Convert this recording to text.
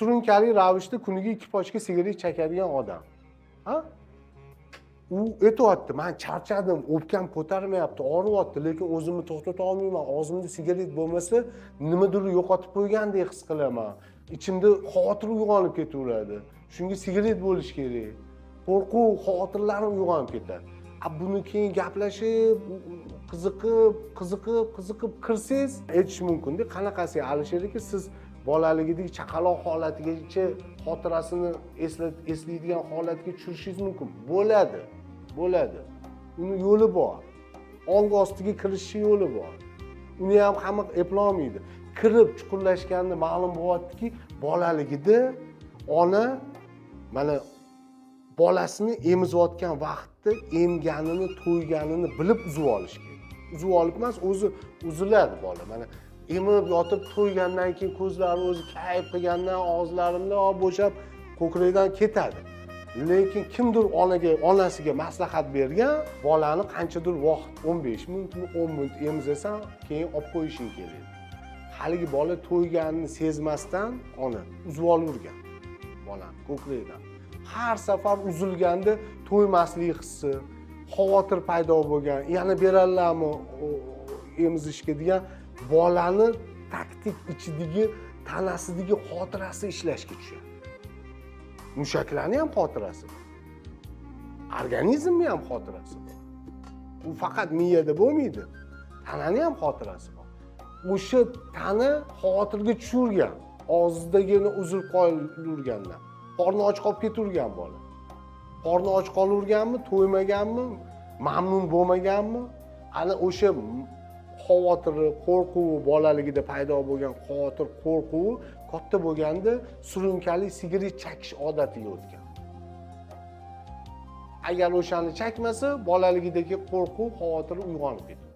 surunkali ravishda kuniga 2 pochka sigaret chekadigan odam. Ha? U aytayapti, men charchadim, o'pkam ko'tarmayapti, og'riyapti, lekin o'zimni to'xtata olmayman. Og'zimda sigaret bo'lmasa, nimadir yo'qotib qo'ygandek his qilaman. Ichimda xavotir uyg'onib ketaveradi. Shunga sigaret bo'lish kerak. Qo'rquv, xavotirlarim uyg'onib ketadi. Buni keyin gaplashib, qiziqib kirsangiz aytish mumkin-da, qanaqasi Alisher aka, siz bolaligidagi chaqaloq holatigacha xotirasini eslaydigan holatga tushirishingiz mumkin. Bo'ladi. Uni yo'li bor. Ong ostiga kirishning yo'li bor. Uni ham hamma eplolmaydi. Kirib chuqurlashganda ma'lum bo'lyaptiki, bolaligida ona mana bolasini emizayotgan vaqtda emganini, to'yganini bilib uzib olish kerak. Uzib olib emas, o'zi uziladi bola. Mana emib yotib to'ygandan keyin ko'zlari o'zi kayf qilgandan og'izlarimda bo'shab ko'krakdan ketadi. Lekin kimdir onasiga maslahat bergan, bolani qanchadir vaqt, 15 minutmi, 10 minut emizasan, keyin olib qo'yishing kerak. Haligi bola to'yganini sezmasdan ona uzib olavergan bolani ko'krakdan. Har safar uzilganda to'ymaslik hissi, xavotir paydo bo'lgan, yana berarlarmi emizishga degan bolani taktik ichidagi, tanasidagi xotirasi ishlashga tushadi. Mushaklarning ham xotirasi bor. Organizmning ham xotirasi bor. U faqat miyada bo'lmaydi. Tananing ham xotirasi bor. O'sha tana xotirga tushirgan, og'zidagini uzilib qolavergandan. Qorni och qolib ketavergan bola. Qorni och qolaverganmi, to'ymaganmi, mamnun bo'lmaganmi? Ana o'sha xavotiri, qo'rquvi, bolaligida paydo bo'lgan xavotir, qo'rquvi katta bo'lganda surunkali sigaret chekish odatiga o'tgan. Agar o'shani chekmasa, bolaligidagi qo'rquv, xavotiri uyg'onib ketadi.